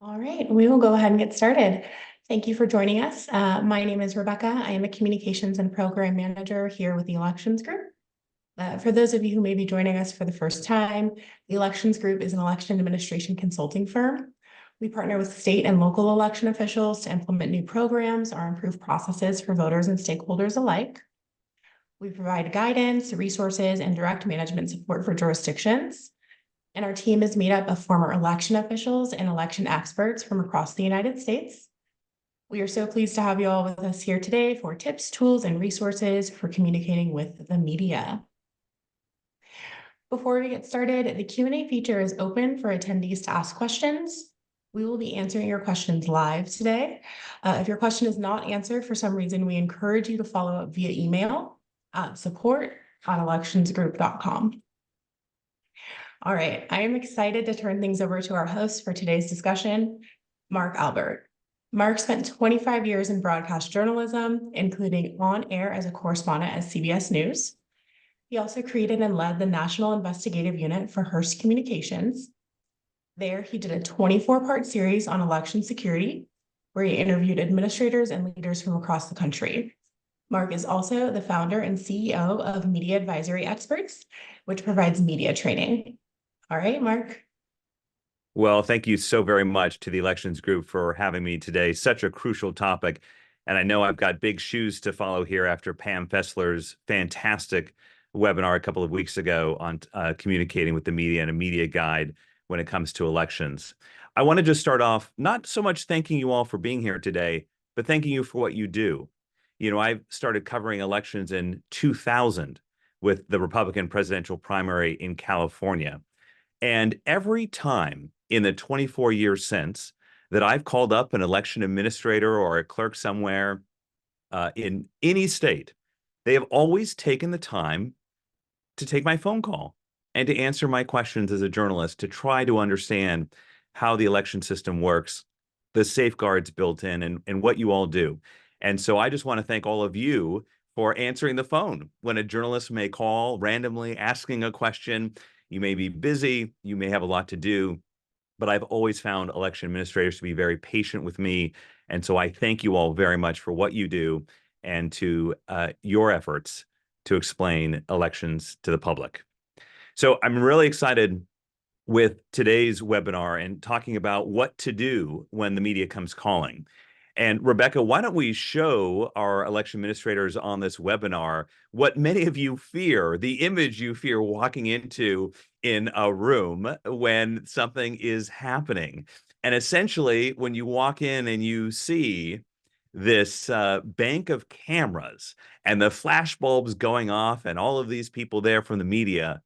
All right, we will go ahead and get started. Thank you for joining us. My name is Rebecca. I am a communications and program manager here with the Elections Group. For those of you who may be joining us for the first time, the Elections Group is an election administration consulting firm. We partner with state and local election officials to implement new programs or improve processes for voters and stakeholders alike. We provide guidance, resources, and direct management support for jurisdictions. And our team is made up of former election officials and election experts from across the United States. We are so pleased to have you all with us here today for tips, tools, and resources for communicating with the media. Before we get started, the Q&A feature is open for attendees to ask questions. We will be answering your questions live today. If your question is not answered for some reason, we encourage you to follow up via email at support@electionsgroup.com. All right, I am excited to turn things over to our host for today's discussion, Mark Albert. Mark spent 25 years in broadcast journalism, including on air as a correspondent at CBS News. He also created and led the National Investigative Unit for Hearst Communications. There, he did a 24-part series on election security, where he interviewed administrators and leaders from across the country. Mark is also the founder and CEO of Media Advisory Experts, which provides media training. All right, Mark. Well, thank you so very much to the Elections Group for having me today. Such a crucial topic. And I know I've got big shoes to follow here after Pam Fessler's fantastic webinar a couple of weeks ago on communicating with the media and a media guide when it comes to elections. I want to just start off not so much thanking you all for being here today, but thanking you for what you do. You know, I started covering elections in 2000 with the Republican presidential primary in California. And every time in the 24 years since that I've called up an election administrator or a clerk somewhere in any state, they have always taken the time to take my phone call and to answer my questions as a journalist to try to understand how the election system works, the safeguards built in, and what you all do. And so I just want to thank all of you for answering the phone when a journalist may call randomly asking a question. You may be busy, you may have a lot to do, but I've always found election administrators to be very patient with me. And so I thank you all very much for what you do and to your efforts to explain elections to the public. So I'm really excited with today's webinar and talking about what to do when the media comes calling. And Rebecca, why don't we show our election administrators on this webinar what many of you fear, the image you fear walking into in a room when something is happening. And essentially, when you walk in and you see this bank of cameras and the flash bulbs going off and all of these people there from the media,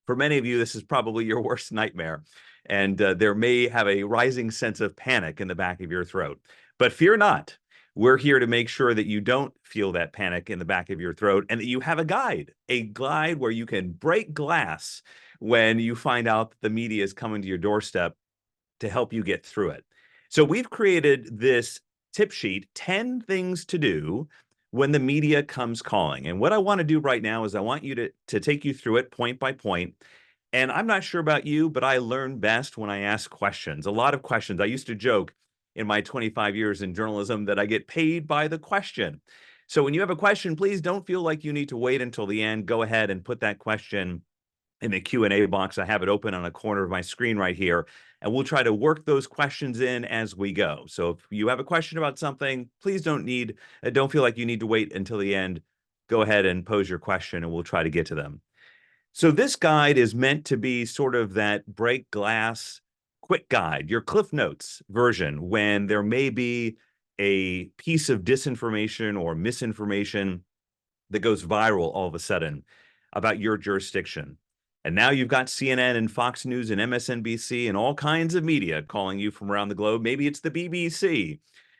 for many of you, this is probably your worst nightmare. And there may have a rising sense of panic in the back of your throat. But fear not. We're here to make sure that you don't feel that panic in the back of your throat and that you have a guide where you can break glass when you find out that the media is coming to your doorstep to help you get through it. So we've created this tip sheet, 10 things to do when the media comes calling. And what I want to do right now is I want you to take you through it point by point. And I'm not sure about you, but I learn best when I ask questions, a lot of questions. I used to joke in my 25 years in journalism that I get paid by the question. So when you have a question, please don't feel like you need to wait until the end. Go ahead and put that question in the Q&A box. I have it open on a corner of my screen right here, and we'll try to work those questions in as we go. So if you have a question about something, please don't feel like you need to wait until the end. Go ahead and pose your question and we'll try to get to them. So this guide is meant to be sort of that break glass quick guide, your Cliff Notes version, when there may be a piece of disinformation or misinformation that goes viral all of a sudden about your jurisdiction. And now you've got CNN and Fox News and MSNBC and all kinds of media calling you from around the globe. Maybe it's the BBC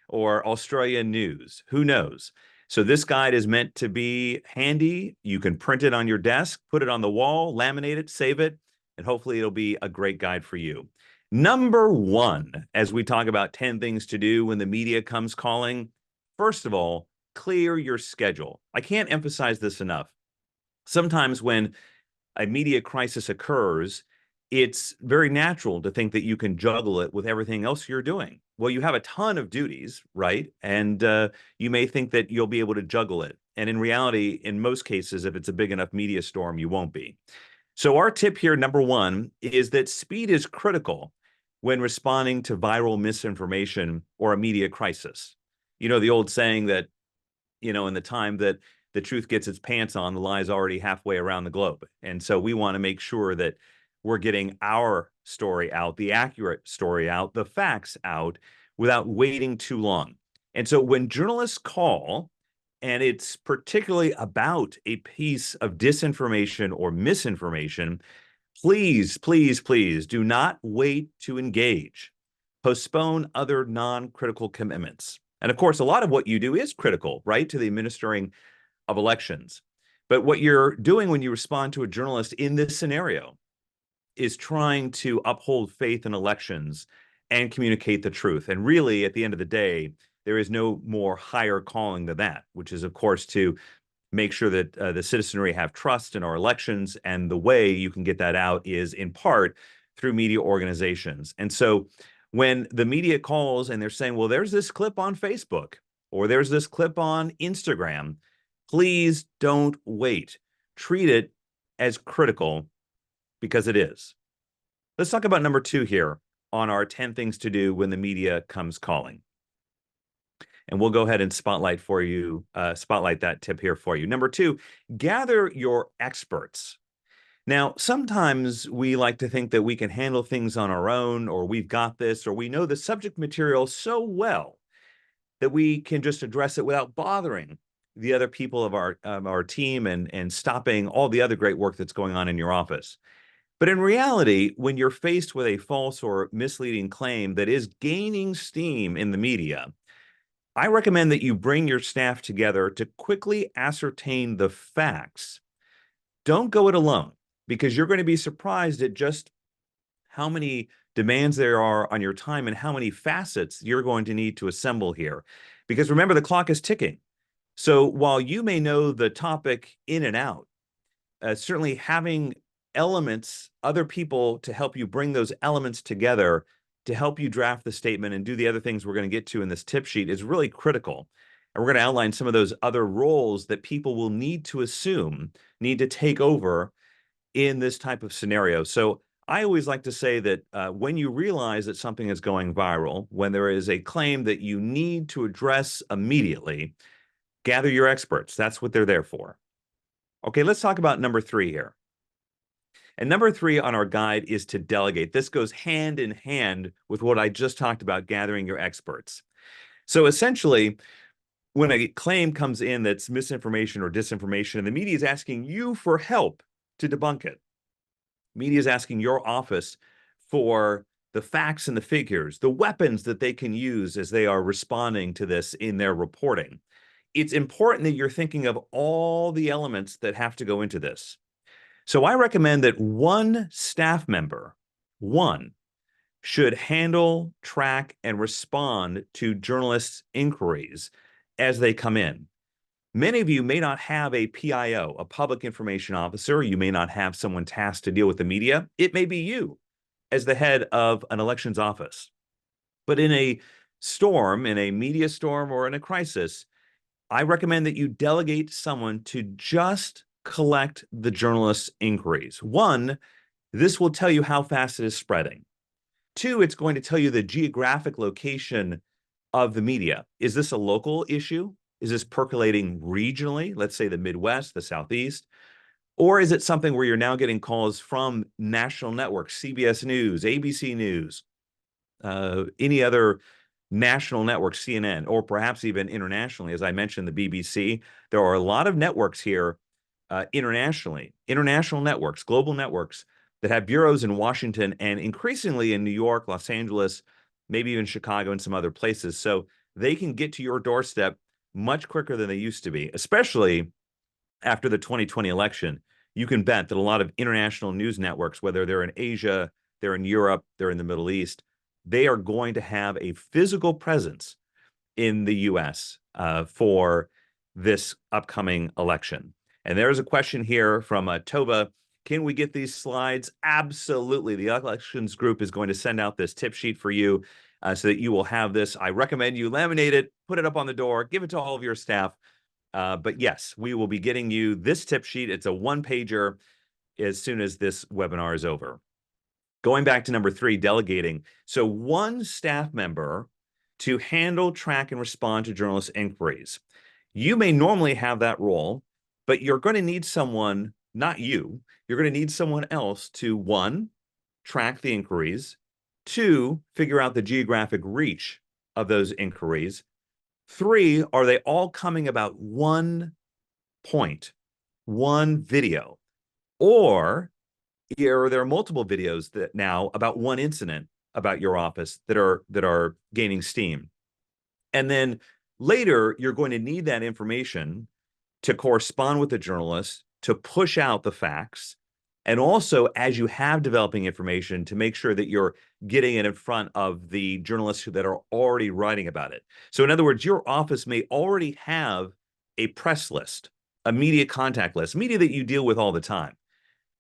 or Australian News. Who knows? So this guide is meant to be handy. You can print it on your desk, put it on the wall, laminate it, save it, and hopefully it'll be a great guide for you. Number one, as we talk about 10 things to do when the media comes calling, first of all, clear your schedule. I can't emphasize this enough. Sometimes when a media crisis occurs, it's very natural to think that you can juggle it with everything else you're doing. Well, you have a ton of duties, right? And you may think that you'll be able to juggle it. And in reality, in most cases, if it's a big enough media storm, you won't be. So our tip here, number one, is that speed is critical when responding to viral misinformation or a media crisis. You know, the old saying that, in the time that the truth gets its pants on, the lie is already halfway around the globe. And so we want to make sure that we're getting our story out, the accurate story out, the facts out without waiting too long. And so when journalists call, and it's particularly about a piece of disinformation or misinformation, please, please, please do not wait to engage. Postpone other non-critical commitments. And of course, a lot of what you do is critical, right, to the administering of elections. But what you're doing when you respond to a journalist in this scenario is trying to uphold faith in elections and communicate the truth. And really, at the end of the day, there is no more higher calling than that, which is, of course, to make sure that the citizenry have trust in our elections. And the way you can get that out is in part through media organizations. And so when the media calls and they're saying, well, there's this clip on Facebook or there's this clip on Instagram, please don't wait. Treat it as critical because it is. Let's talk about number two here on our 10 things to do when the media comes calling. And we'll go ahead and spotlight that tip here for you. Number two, gather your experts. Now, sometimes we like to think that we can handle things on our own, or we've got this, or we know the subject material so well that we can just address it without bothering the other people of our team and stopping all the other great work that's going on in your office. But in reality, when you're faced with a false or misleading claim that is gaining steam in the media, I recommend that you bring your staff together to quickly ascertain the facts. Don't go it alone, because you're going to be surprised at just how many demands there are on your time and how many facets you're going to need to assemble here. Because remember, the clock is ticking. So while you may know the topic in and out, certainly having elements, other people to help you bring those elements together to help you draft the statement and do the other things we're going to get to in this tip sheet is really critical. And we're going to outline some of those other roles that people will need to take over in this type of scenario. So I always like to say that when you realize that something is going viral, when there is a claim that you need to address immediately, gather your experts. That's what they're there for. Okay, let's talk about number three here. And number three on our guide is to delegate. This goes hand in hand with what I just talked about, gathering your experts. So essentially, when a claim comes in that's misinformation or disinformation, and the media is asking you for help to debunk it, media is asking your office for the facts and the figures, the weapons that they can use as they are responding to this in their reporting. It's important that you're thinking of all the elements that have to go into this. So I recommend that one staff member, should handle, track, and respond to journalists' inquiries as they come in. Many of you may not have a PIO, a public information officer. You may not have someone tasked to deal with the media. It may be you as the head of an elections office. But in a storm, in a media storm or in a crisis, I recommend that you delegate someone to just collect the journalists' inquiries. One, this will tell you how fast it is spreading. Two, it's going to tell you the geographic location of the media. Is this a local issue? Is this percolating regionally? Let's say the Midwest, the Southeast. Or is it something where you're now getting calls from national networks, CBS News, ABC News, any other national network, CNN, or perhaps even internationally? As I mentioned, the BBC. There are a lot of networks here internationally, international networks, global networks that have bureaus in Washington and increasingly in New York, Los Angeles, maybe even Chicago and some other places. So they can get to your doorstep much quicker than they used to be, especially after the 2020 election. You can bet that a lot of international news networks, whether they're in Asia, they're in Europe, they're in the Middle East, they are going to have a physical presence in the US for this upcoming election. And there's a question here from Tova. Can we get these slides? Absolutely. The elections group is going to send out this tip sheet for you so that you will have this. I recommend you laminate it, put it up on the door, give it to all of your staff. But yes, we will be getting you this tip sheet. It's a one-pager as soon as this webinar is over. Going back to number 3, delegating. So one staff member to handle, track, and respond to journalist inquiries. You may normally have that role, but you're going to need someone, not you, you're going to need someone else to, 1, track the inquiries, 2, figure out the geographic reach of those inquiries, 3, are they all coming about one point, one video, or are there multiple videos that now about one incident about your office that are gaining steam? And then later, you're going to need that information to correspond with the journalist, to push out the facts, and also, as you have developing information, to make sure that you're getting it in front of the journalists that are already writing about it. So in other words, your office may already have a press list, a media contact list, media that you deal with all the time.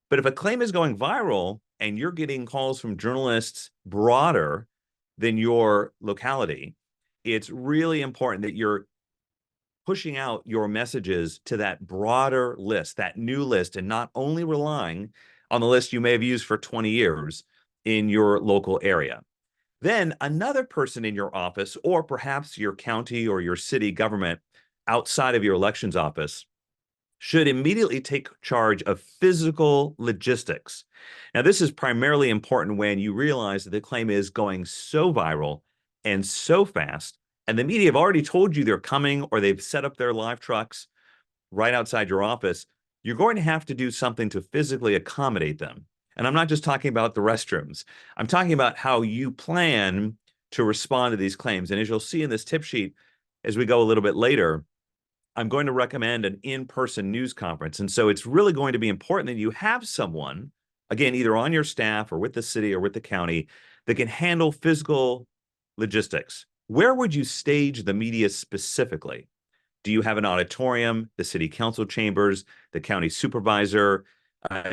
But if a claim is going viral and you're getting calls from journalists broader than your locality, it's really important that you're pushing out your messages to that broader list, that new list, and not only relying on the list you may have used for 20 years in your local area. Then another person in your office, or perhaps your county or your city government outside of your elections office, should immediately take charge of physical logistics. Now, this is primarily important when you realize that the claim is going so viral and so fast, and the media have already told you they're coming or they've set up their live trucks right outside your office. You're going to have to do something to physically accommodate them. And I'm not just talking about the restrooms. I'm talking about how you plan to respond to these claims. And as you'll see in this tip sheet, as we go a little bit later, I'm going to recommend an in-person news conference. And so it's really going to be important that you have someone, again, either on your staff or with the city or with the county, that can handle physical logistics. Where would you stage the media specifically? Do you have an auditorium, the city council chambers, the county supervisor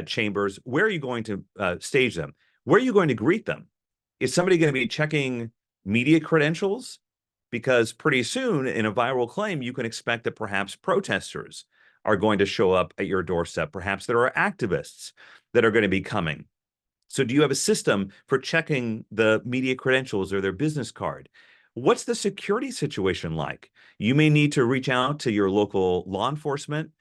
chambers? Where are you going to stage them? Where are you going to greet them? Is somebody going to be checking media credentials? Because pretty soon in a viral claim, you can expect that perhaps protesters are going to show up at your doorstep. Perhaps there are activists that are going to be coming. So do you have a system for checking the media credentials or their business card? What's the security situation like? You may need to reach out to your local law enforcement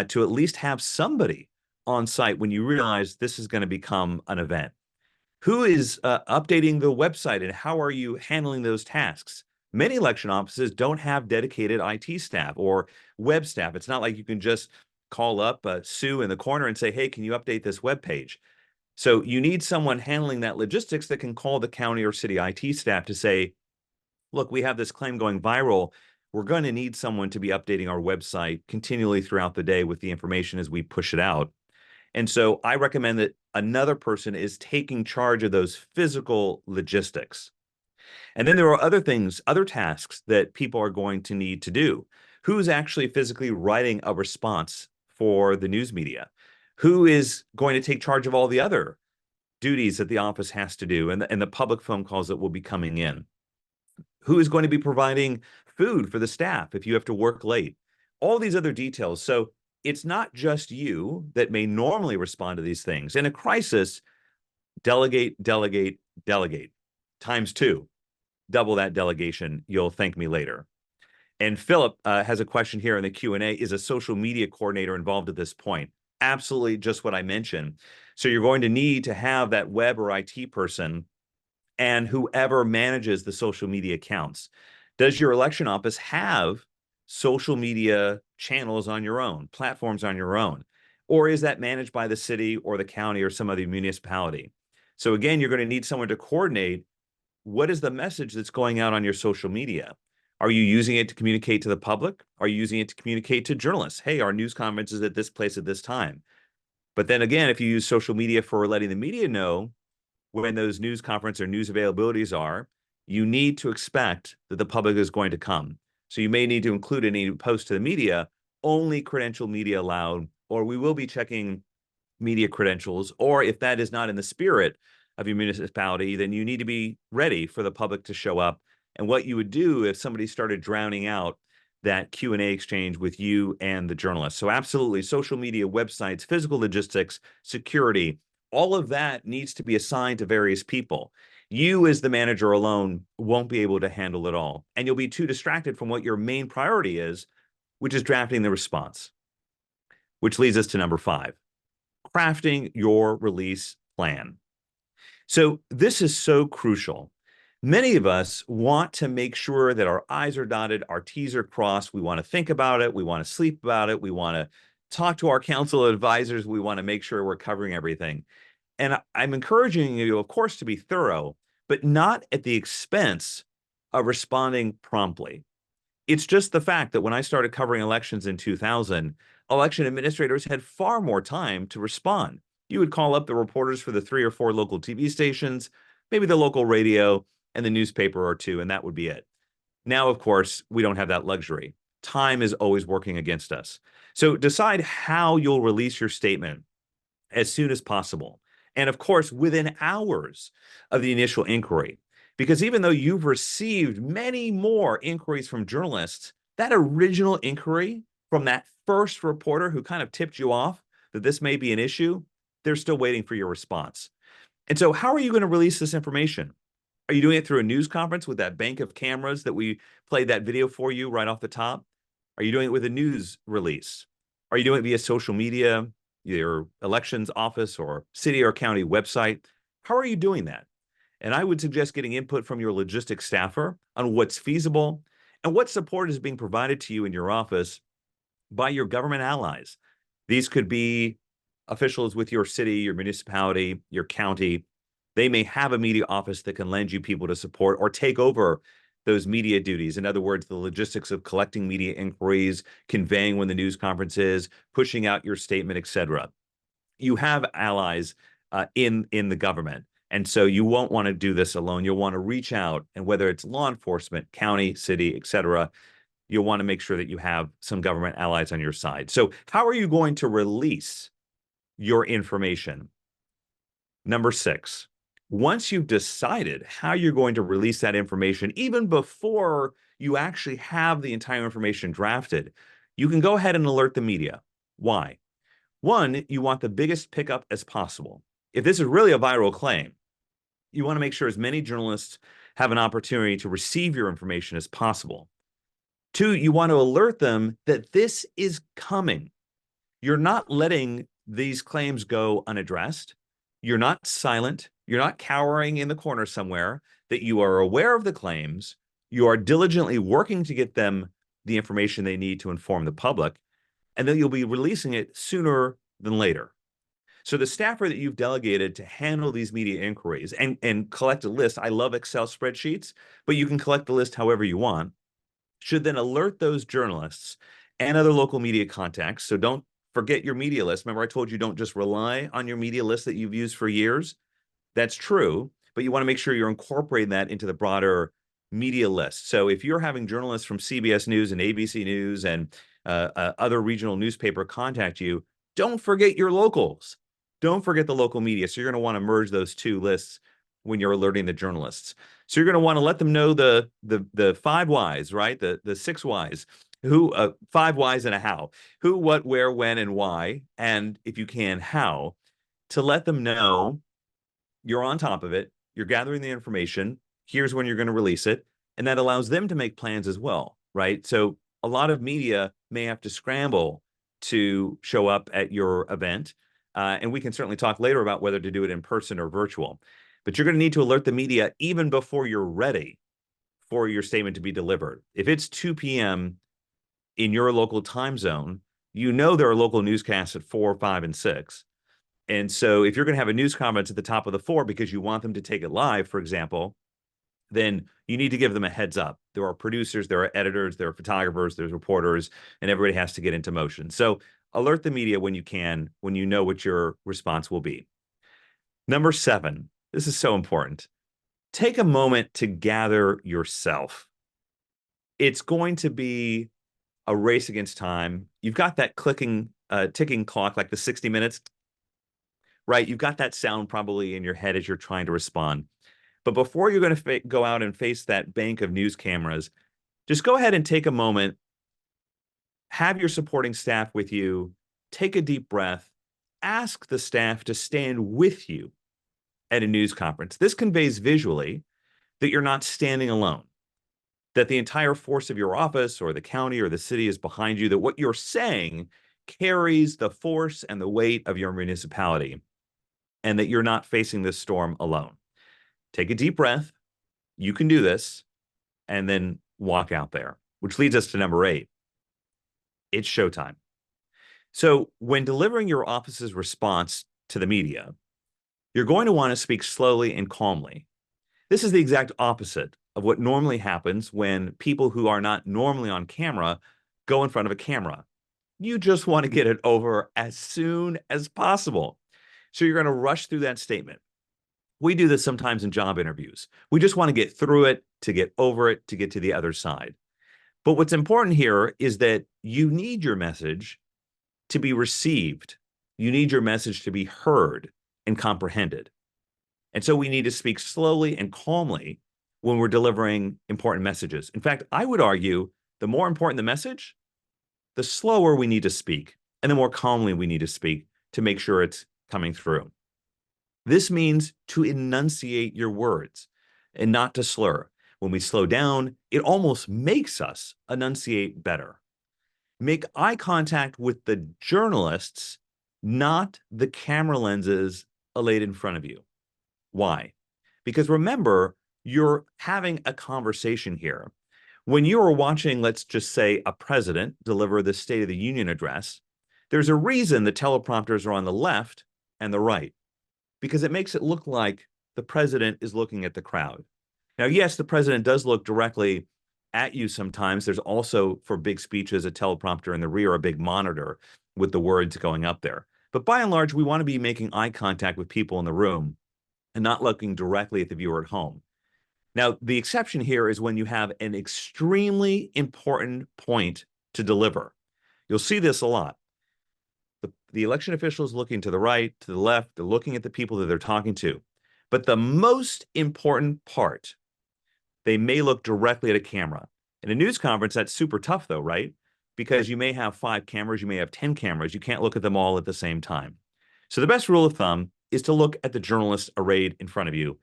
to at least have somebody on site when you realize this is going to become an event. Who is updating the website and how are you handling those tasks? Many election offices don't have dedicated IT staff or web staff. It's not like you can just call up Sue in the corner and say, hey, can you update this web page? So you need someone handling that logistics that can call the county or city IT staff to say, look, we have this claim going viral. We're going to need someone to be updating our website continually throughout the day with the information as we push it out. And so I recommend that another person is taking charge of those physical logistics. And then there are other things, other tasks that people are going to need to do. Who's actually physically writing a response for the news media? Who is going to take charge of all the other duties that the office has to do and the public phone calls that will be coming in? Who is going to be providing food for the staff if you have to work late? All these other details. So it's not just you that may normally respond to these things. In a crisis, delegate, delegate, delegate, times 2. Double that delegation. You'll thank me later. And Philip has a question here in the Q&A. Is a social media coordinator involved at this point? Absolutely, just what I mentioned. So you're going to need to have that web or IT person and whoever manages the social media accounts. Does your election office have social media channels on your own, platforms on your own? Or is that managed by the city or the county or some other municipality? So again, you're going to need someone to coordinate what is the message that's going out on your social media. Are you using it to communicate to the public? Are you using it to communicate to journalists? Hey, our news conference is at this place at this time. But then again, if you use social media for letting the media know when those news conference or news availabilities are, you need to expect that the public is going to come. So you may need to include in any post to the media, only credentialed media allowed, or we will be checking media credentials, or if that is not in the spirit of your municipality, then you need to be ready for the public to show up. And what you would do if somebody started drowning out that Q&A exchange with you and the journalist. So absolutely, social media, websites, physical logistics, security, all of that needs to be assigned to various people. You as the manager alone won't be able to handle it all. And you'll be too distracted from what your main priority is, which is drafting the response. Which leads us to number 5, crafting your release plan. So this is so crucial. Many of us want to make sure that our I's are dotted, our T's are crossed. We want to think about it. We want to sleep about it. We want to talk to our council advisors. We want to make sure we're covering everything. And I'm encouraging you, of course, to be thorough, but not at the expense of responding promptly. It's just the fact that when I started covering elections in 2000, election administrators had far more time to respond. You would call up the reporters for the 3 or 4 local TV stations, maybe the local radio, and the newspaper or 2, and that would be it. Now, of course, we don't have that luxury. Time is always working against us. So decide how you'll release your statement as soon as possible. And of course, within hours of the initial inquiry. Because even though you've received many more inquiries from journalists, that original inquiry from that first reporter who kind of tipped you off that this may be an issue, they're still waiting for your response. And so how are you going to release this information? Are you doing it through a news conference with that bank of cameras that we played that video for you right off the top? Are you doing it with a news release? Are you doing it via social media, your elections office or city or county website? How are you doing that? And I would suggest getting input from your logistics staffer on what's feasible and what support is being provided to you in your office by your government allies. These could be officials with your city, your municipality, your county. They may have a media office that can lend you people to support or take over those media duties. In other words, the logistics of collecting media inquiries, conveying when the news conference is, pushing out your statement, etc. You have allies in the government. And so you won't want to do this alone. You'll want to reach out, and whether it's law enforcement, county, city, etc., you'll want to make sure that you have some government allies on your side. So how are you going to release your information? Number 6, once you've decided how you're going to release that information, even before you actually have the entire information drafted, you can go ahead and alert the media. Why? 1, you want the biggest pickup as possible. If this is really a viral claim, you want to make sure as many journalists have an opportunity to receive your information as possible. 2, you want to alert them that this is coming. You're not letting these claims go unaddressed. You're not silent. You're not cowering in the corner somewhere, that you are aware of the claims. You are diligently working to get them the information they need to inform the public, and then you'll be releasing it sooner than later. So the staffer that you've delegated to handle these media inquiries and collect a list, I love Excel spreadsheets, but you can collect the list however you want, should then alert those journalists and other local media contacts. So don't forget your media list. Remember, I told you don't just rely on your media list that you've used for years. That's true, but you want to make sure you're incorporating that into the broader media list. So if you're having journalists from CBS News and ABC News and other regional newspaper contact you, don't forget your locals. Don't forget the local media. So you're going to want to merge those 2 lists when you're alerting the journalists. So you're going to want to let them know the 5 whys, right? The 6 whys. Who, 5 whys and a how. Who, what, where, when, and why. And if you can, how. To let them know you're on top of it. You're gathering the information. Here's when you're going to release it. And that allows them to make plans as well, right? So a lot of media may have to scramble to show up at your event. And we can certainly talk later about whether to do it in person or virtual. But you're going to need to alert the media even before you're ready for your statement to be delivered. If it's 2 p.m. in your local time zone, you know there are local newscasts at 4, 5, and 6. And so if you're going to have a news conference at the top of the 4 because you want them to take it live, for example, then you need to give them a heads up. There are producers, there are editors, there are photographers, there's reporters, and everybody has to get into motion. So alert the media when you can, when you know what your response will be. Number 7, this is so important. Take a moment to gather yourself. It's going to be a race against time. You've got that ticking clock, like the 60 minutes. right? You've got that sound probably in your head as you're trying to respond. But before you're going to go out and face that bank of news cameras, just go ahead and take a moment, have your supporting staff with you, take a deep breath, ask the staff to stand with you at a news conference. This conveys visually that you're not standing alone, that the entire force of your office or the county or the city is behind you, that what you're saying carries the force and the weight of your municipality, and that you're not facing this storm alone. Take a deep breath. You can do this, and then walk out there, which leads us to number 8. It's showtime. So when delivering your office's response to the media, you're going to want to speak slowly and calmly. This is the exact opposite of what normally happens when people who are not normally on camera go in front of a camera. You just want to get it over as soon as possible. So you're going to rush through that statement. We do this sometimes in job interviews. We just want to get through it, to get over it, to get to the other side. But what's important here is that you need your message to be received. You need your message to be heard and comprehended. And so we need to speak slowly and calmly when we're delivering important messages. In fact, I would argue the more important the message, the slower we need to speak, and the more calmly we need to speak to make sure it's coming through. This means to enunciate your words and not to slur. When we slow down, it almost makes us enunciate better. Make eye contact with the journalists, not the camera lenses laid in front of you. Why? Because remember, you're having a conversation here. When you are watching, let's just say, a president deliver the State of the Union address, there's a reason the teleprompters are on the left and the right, because it makes it look like the president is looking at the crowd. Now, yes, the president does look directly at you sometimes. There's also, for big speeches, a teleprompter in the rear, a big monitor with the words going up there. But by and large, we want to be making eye contact with people in the room and not looking directly at the viewer at home. Now, the exception here is when you have an extremely important point to deliver. You'll see this a lot. The election official is looking to the right, to the left, they're looking at the people that they're talking to. But the most important part, they may look directly at a camera. In a news conference, that's super tough though, right? Because you may have 5 cameras, you may have 10 cameras, you can't look at them all at the same time. So the best rule of thumb is to look at the journalists arrayed in front of you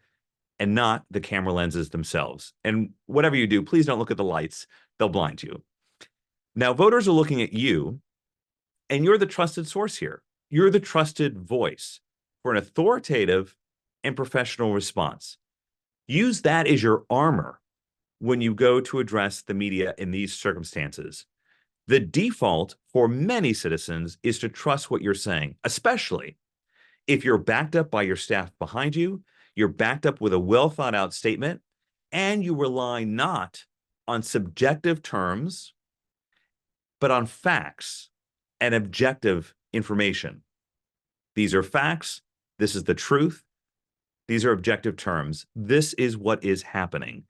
and not the camera lenses themselves. And whatever you do, please don't look at the lights. They'll blind you. Now, voters are looking at you, and you're the trusted source here. You're the trusted voice for an authoritative and professional response. Use that as your armor when you go to address the media in these circumstances. The default for many citizens is to trust what you're saying, especially if you're backed up by your staff behind you, you're backed up with a well-thought-out statement, and you rely not on subjective terms, but on facts and objective information. These are facts. This is the truth. These are objective terms. This is what is happening.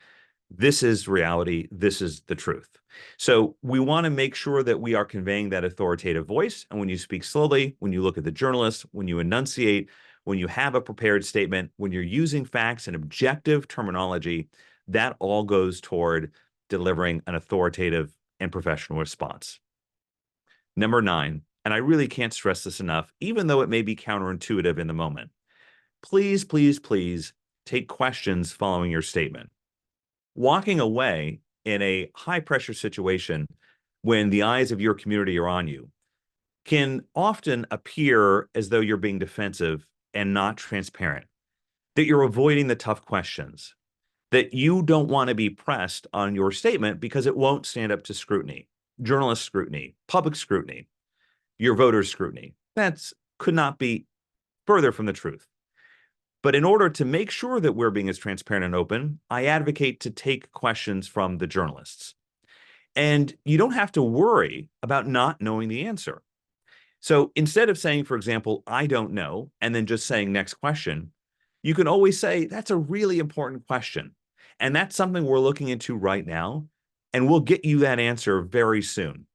This is reality. This is the truth. So we want to make sure that we are conveying that authoritative voice. And when you speak slowly, when you look at the journalists, when you enunciate, when you have a prepared statement, when you're using facts and objective terminology, that all goes toward delivering an authoritative and professional response. Number 9, and I really can't stress this enough, even though it may be counterintuitive in the moment, please, please, please take questions following your statement. Walking away in a high-pressure situation when the eyes of your community are on you can often appear as though you're being defensive and not transparent, that you're avoiding the tough questions, that you don't want to be pressed on your statement because it won't stand up to scrutiny, journalist scrutiny, public scrutiny, your voters' scrutiny. That could not be further from the truth. But in order to make sure that we're being as transparent and open, I advocate to take questions from the journalists. And you don't have to worry about not knowing the answer. So instead of saying, for example, I don't know, and then just saying next question, you can always say, that's a really important question. And that's something we're looking into right now, and we'll get you that answer very soon.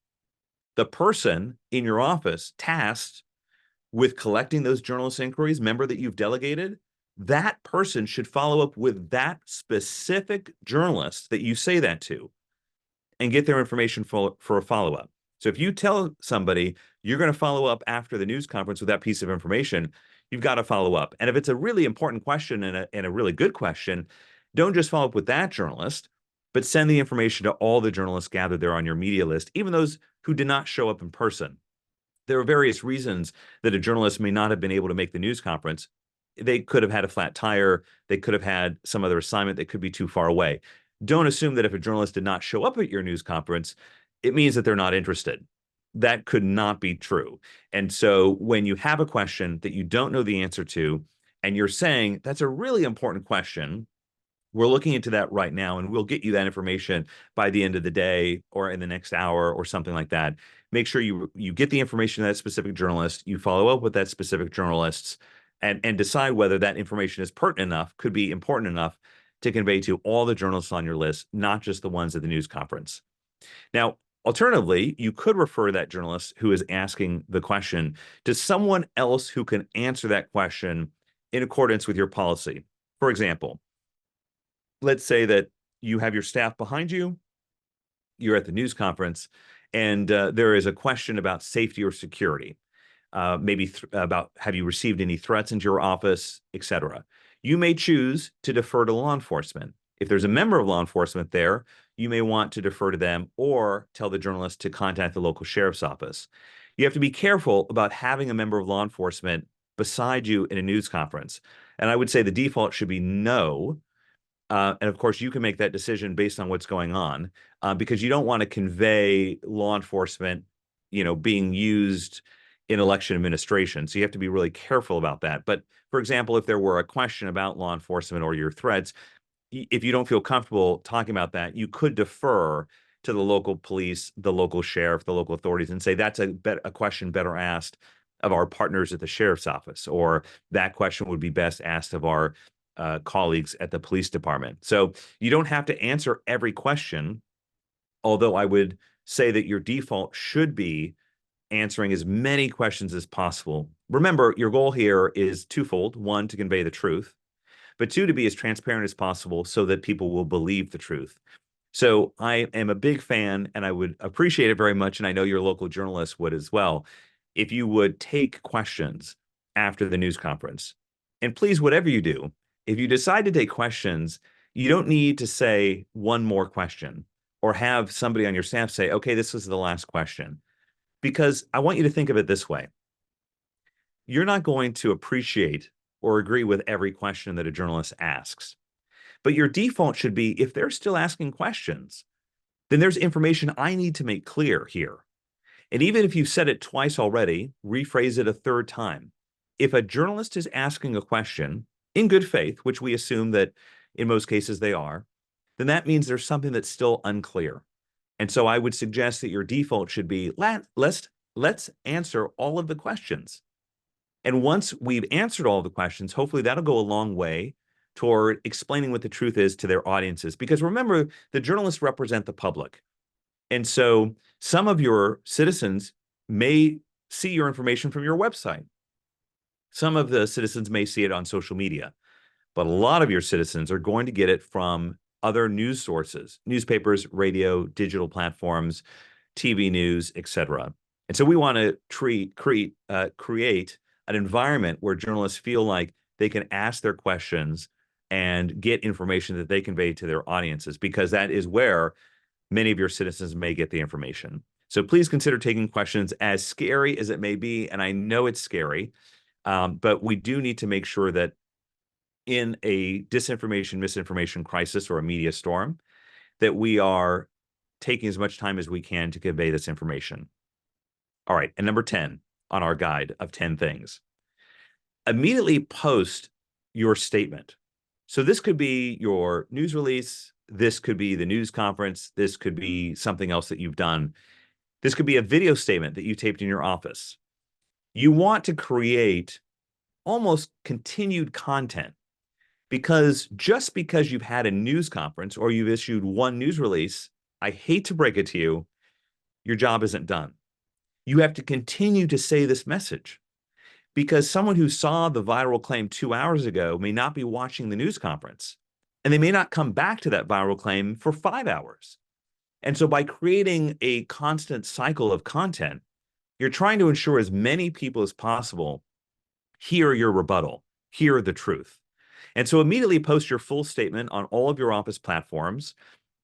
The person in your office tasked with collecting those journalist inquiries, member that you've delegated, that person should follow up with that specific journalist that you say that to and get their information for a follow-up. So if you tell somebody you're going to follow up after the news conference with that piece of information, you've got to follow up. And if it's a really important question and a really good question, don't just follow up with that journalist, but send the information to all the journalists gathered there on your media list, even those who did not show up in person. There are various reasons that a journalist may not have been able to make the news conference. They could have had a flat tire. They could have had some other assignment that could be too far away. Don't assume that if a journalist did not show up at your news conference, it means that they're not interested. That could not be true. And so when you have a question that you don't know the answer to, and you're saying, that's a really important question, we're looking into that right now, and we'll get you that information by the end of the day or in the next hour or something like that. Make sure you get the information to that specific journalist, you follow up with that specific journalist, and decide whether that information is pertinent enough, could be important enough to convey to all the journalists on your list, not just the ones at the news conference. Now, alternatively, you could refer that journalist who is asking the question to someone else who can answer that question in accordance with your policy. For example, let's say that you have your staff behind you, you're at the news conference, and there is a question about safety or security, maybe about have you received any threats into your office, etc. You may choose to defer to law enforcement. If there's a member of law enforcement there, you may want to defer to them or tell the journalist to contact the local sheriff's office. You have to be careful about having a member of law enforcement beside you in a news conference. And I would say the default should be no. And of course, you can make that decision based on what's going on, because you don't want to convey law enforcement, being used in election administration. So you have to be really careful about that. But for example, if there were a question about law enforcement or your threats, if you don't feel comfortable talking about that, you could defer to the local police, the local sheriff, the local authorities, and say that's a question better asked of our partners at the sheriff's office, or that question would be best asked of our colleagues at the police department. So you don't have to answer every question, although I would say that your default should be answering as many questions as possible. Remember, your goal here is twofold. One, to convey the truth, but two, to be as transparent as possible so that people will believe the truth. So I am a big fan, and I would appreciate it very much, and I know your local journalists would as well, if you would take questions after the news conference. And please, whatever you do, if you decide to take questions, you don't need to say one more question or have somebody on your staff say, okay, this is the last question. Because I want you to think of it this way. You're not going to appreciate or agree with every question that a journalist asks. But your default should be, if they're still asking questions, then there's information I need to make clear here. And even if you've said it twice already, rephrase it a third time. If a journalist is asking a question in good faith, which we assume that in most cases they are, then that means there's something that's still unclear. And so I would suggest that your default should be, let's answer all of the questions. And once we've answered all the questions, hopefully that'll go a long way toward explaining what the truth is to their audiences. Because remember, the journalists represent the public. And so some of your citizens may see your information from your website. Some of the citizens may see it on social media. But a lot of your citizens are going to get it from other news sources, newspapers, radio, digital platforms, TV news, etc. And so we want to create an environment where journalists feel like they can ask their questions and get information that they convey to their audiences, because that is where many of your citizens may get the information. So please consider taking questions, as scary as it may be. And I know it's scary, but we do need to make sure that in a disinformation, misinformation crisis or a media storm, that we are taking as much time as we can to convey this information. All right, and number 10 on our guide of 10 things. Immediately post your statement. So this could be your news release, this could be the news conference, this could be something else that you've done. This could be a video statement that you taped in your office. You want to create almost continued content, because just because you've had a news conference or you've issued one news release, I hate to break it to you, your job isn't done. You have to continue to say this message. because someone who saw the viral claim 2 hours ago may not be watching the news conference, and they may not come back to that viral claim for 5 hours. And so by creating a constant cycle of content, you're trying to ensure as many people as possible hear your rebuttal, hear the truth. And so immediately post your full statement on all of your office platforms.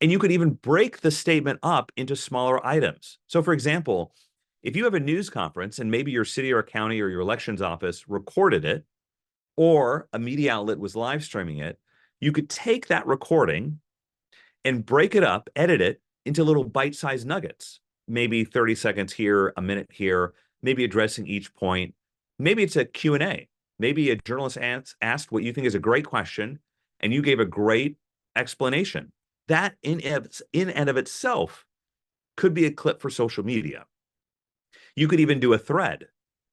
And you could even break the statement up into smaller items. So for example, if you have a news conference and maybe your city or county or your elections office recorded it, or a media outlet was live streaming it, you could take that recording and break it up, edit it into little bite-sized nuggets, maybe 30 seconds here, a minute here, maybe addressing each point. Maybe it's a Q&A. Maybe a journalist asked what you think is a great question, and you gave a great explanation. That in and of itself could be a clip for social media. You could even do a thread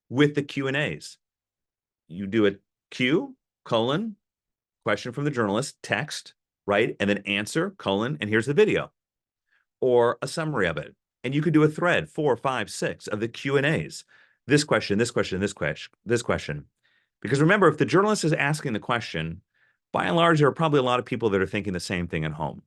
with the Q&As. You do a Q, colon, question from the journalist, text, right? And then answer, colon, and here's the video. Or a summary of it. And you could do a thread, 4, 5, 6 of the Q&As. This question, this question, this question, this question. Because remember, if the journalist is asking the question, by and large, there are probably a lot of people that are thinking the same thing at home.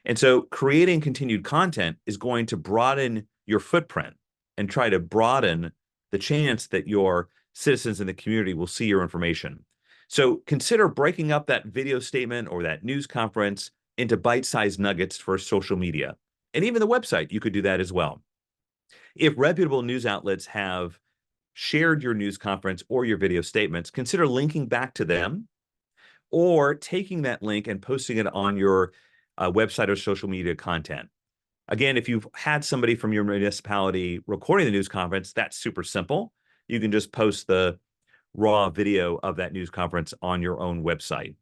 And so creating continued content is going to broaden your footprint and try to broaden the chance that your citizens in the community will see your information. So consider breaking up that video statement or that news conference into bite-sized nuggets for social media. And even the website, you could do that as well. If reputable news outlets have shared your news conference or your video statements, consider linking back to them or taking that link and posting it on your website or social media content. Again, if you've had somebody from your municipality recording the news conference, that's super simple. You can just post the raw video of that news conference on your own website.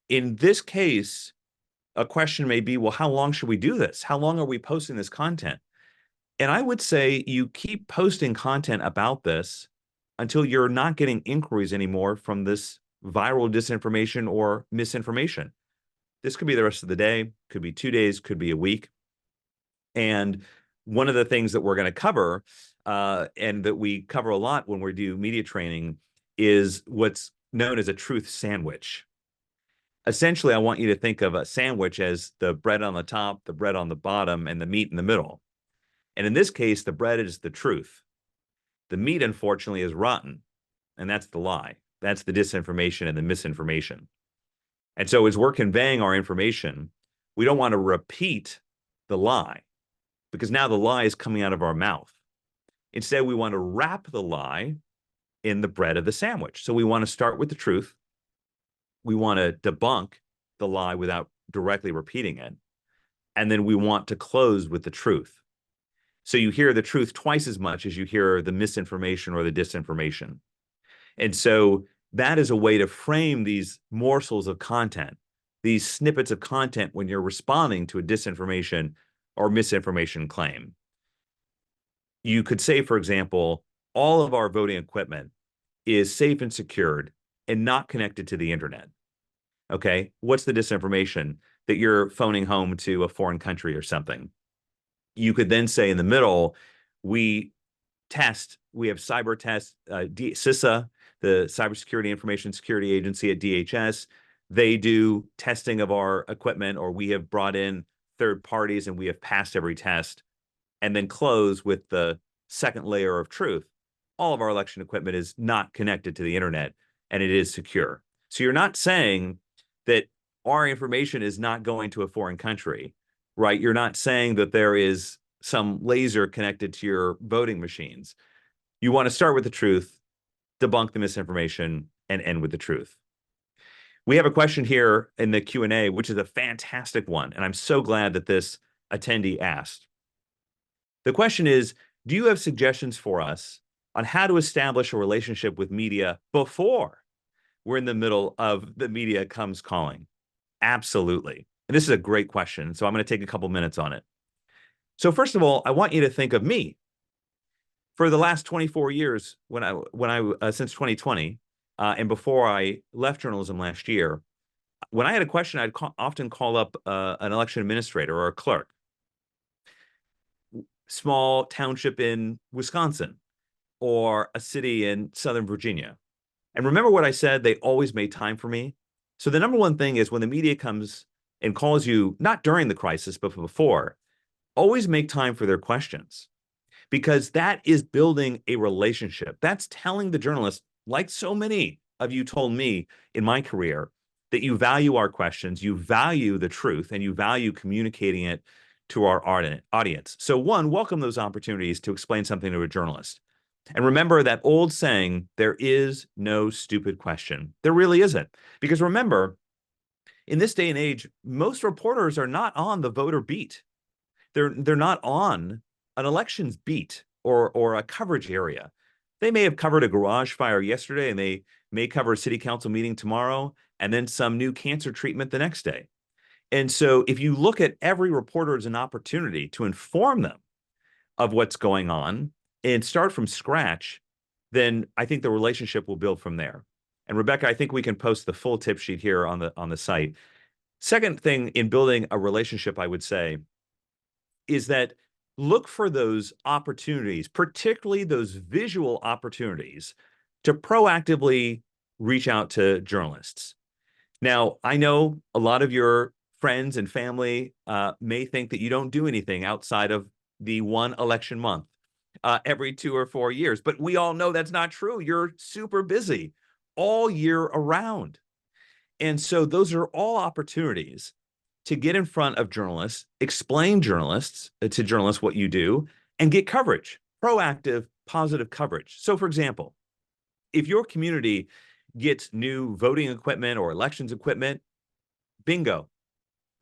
In this case, a question may be, well, how long should we do this? How long are we posting this content? And I would say you keep posting content about this until you're not getting inquiries anymore from this viral disinformation or misinformation. This could be the rest of the day, could be 2 days, could be a week. And one of the things that we're going to cover, and that we cover a lot when we do media training, is what's known as a truth sandwich. Essentially, I want you to think of a sandwich as the bread on the top, the bread on the bottom, and the meat in the middle. And in this case, the bread is the truth. The meat, unfortunately, is rotten, and that's the lie. That's the disinformation and the misinformation. And so as we're conveying our information, we don't want to repeat the lie, because now the lie is coming out of our mouth. Instead, we want to wrap the lie in the bread of the sandwich. So we want to start with the truth. We want to debunk the lie without directly repeating it. And then we want to close with the truth. So you hear the truth twice as much as you hear the misinformation or the disinformation. And so that is a way to frame these morsels of content, these snippets of content when you're responding to a disinformation or misinformation claim. You could say, for example, all of our voting equipment is safe and secured and not connected to the internet. Okay, what's the disinformation? That you're phoning home to a foreign country or something. You could then say in the middle, we have cyber tests, CISA, the Cybersecurity Information Security Agency at DHS. They do testing of our equipment, or we have brought in third parties and we have passed every test. And then close with the second layer of truth. All of our election equipment is not connected to the internet and it is secure. So you're not saying that our information is not going to a foreign country, right? You're not saying that there is some laser connected to your voting machines. You want to start with the truth, debunk the misinformation, and end with the truth. We have a question here in the Q&A, which is a fantastic one, and I'm so glad that this attendee asked. The question is, do you have suggestions for us on how to establish a relationship with media before we're in the middle of the media comes calling? Absolutely. And this is a great question, so I'm going to take a couple minutes on it. So first of all, I want you to think of me. For the last 24 years, since 2020, and before I left journalism last year, when I had a question, I'd often call up an election administrator or a clerk. Small township in Wisconsin. or a city in Southern Virginia. And remember what I said, they always made time for me. So the number one thing is when the media comes and calls you, not during the crisis, but before, always make time for their questions, because that is building a relationship. That's telling the journalist, like so many of you told me in my career, that you value our questions, you value the truth, and you value communicating it to our audience. So one, welcome those opportunities to explain something to a journalist. And remember that old saying, there is no stupid question. There really isn't. Because remember, in this day and age, most reporters are not on the voter beat. They're not on an elections beat or a coverage area. They may have covered a garage fire yesterday, and they may cover a city council meeting tomorrow, and then some new cancer treatment the next day. And so if you look at every reporter as an opportunity to inform them of what's going on and start from scratch, then I think the relationship will build from there. And Rebecca, I think we can post the full tip sheet here on the site. Second thing in building a relationship, I would say, is that look for those opportunities, particularly those visual opportunities, to proactively reach out to journalists. Now, I know a lot of your friends and family may think that you don't do anything outside of the one election month every 2 or 4 years, but we all know that's not true. You're super busy all year around. And so those are all opportunities to get in front of journalists, explain to journalists what you do, and get coverage, proactive, positive coverage. So for example, if your community gets new voting equipment or elections equipment, bingo,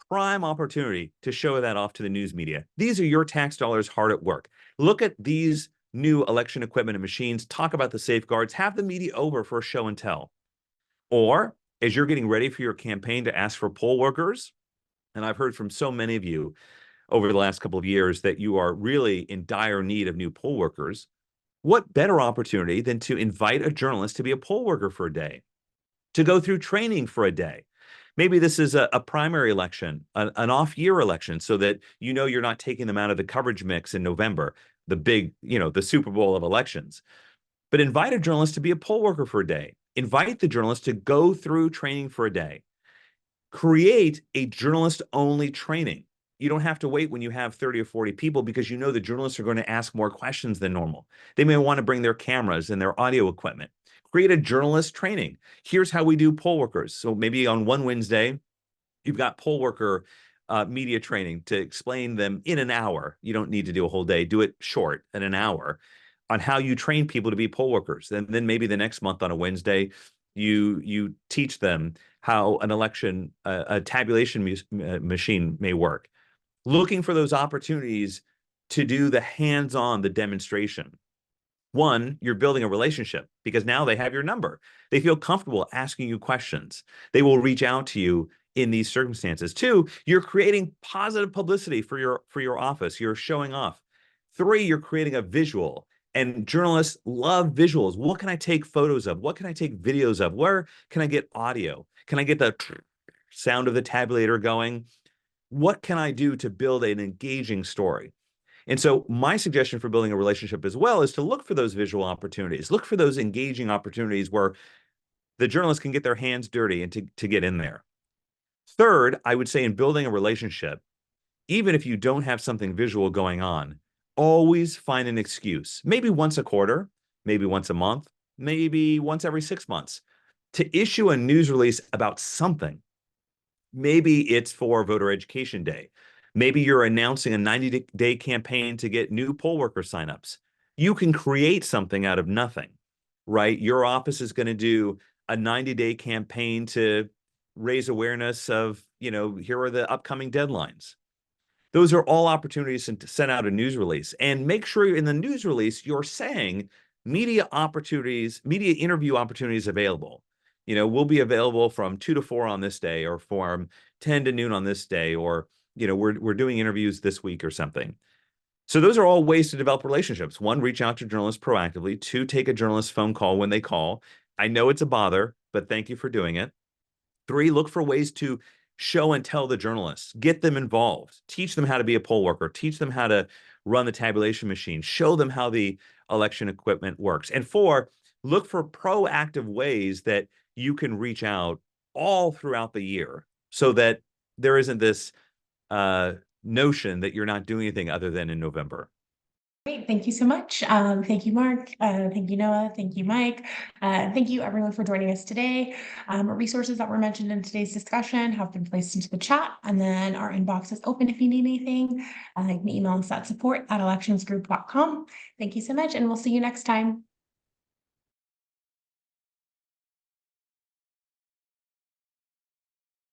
prime opportunity to show that off to the news media. These are your tax dollars hard at work. Look at these new election equipment and machines, talk about the safeguards, have the media over for a show and tell. Or as you're getting ready for your campaign to ask for poll workers, and I've heard from so many of you over the last couple of years that you are really in dire need of new poll workers, what better opportunity than to invite a journalist to be a poll worker for a day, to go through training for a day? Maybe this is a primary election, an off-year election, so that you know you're not taking them out of the coverage mix in November, the big, the Super Bowl of elections. But invite a journalist to be a poll worker for a day. Invite the journalist to go through training for a day. Create a journalist-only training. You don't have to wait when you have 30 or 40 people, because you know the journalists are going to ask more questions than normal. They may want to bring their cameras and their audio equipment. Create a journalist training. Here's how we do poll workers. So maybe on one Wednesday, you've got poll worker media training to explain them in an hour. You don't need to do a whole day. Do it short, in an hour, on how you train people to be poll workers. And then maybe the next month on a Wednesday, you teach them how an election, a tabulation machine may work. Looking for those opportunities to do the hands-on, the demonstration. One, you're building a relationship because now they have your number. They feel comfortable asking you questions. They will reach out to you in these circumstances. Two, you're creating positive publicity for your office. You're showing off. Three, you're creating a visual. And journalists love visuals. What can I take photos of? What can I take videos of? Where can I get audio? Can I get the sound of the tabulator going? What can I do to build an engaging story? And so my suggestion for building a relationship as well is to look for those visual opportunities. Look for those engaging opportunities where the journalists can get their hands dirty and to get in there. Third, I would say in building a relationship, even if you don't have something visual going on, always find an excuse, maybe once a quarter, maybe once a month, maybe once every 6 months, to issue a news release about something. Maybe it's for Voter Education Day. Maybe you're announcing a 90-day campaign to get new poll worker signups. You can create something out of nothing, right? Your office is going to do a 90-day campaign to raise awareness of, here are the upcoming deadlines. Those are all opportunities to send out a news release, and make sure in the news release you're saying media opportunities, media interview opportunities available. We'll be available from 2 to 4 on this day, or from 10 to noon on this day, or we're doing interviews this week or something. So those are all ways to develop relationships. One, reach out to journalists proactively. Two, take a journalist phone call when they call. I know it's a bother, but thank you for doing it. Three, look for ways to show and tell the journalists, get them involved, teach them how to be a poll worker, teach them how to run the tabulation machine, show them how the election equipment works. And 4, look for proactive ways that you can reach out all throughout the year so that there isn't this notion that you're not doing anything other than in November. Great, thank you so much. Thank you, Mark. Thank you, Noah. Thank you, Mike. Thank you, everyone, for joining us today. Resources that were mentioned in today's discussion have been placed into the chat, and then our inbox is open if you need anything. You can email us at support@electionsgroup.com. Thank you so much, and we'll see you next time.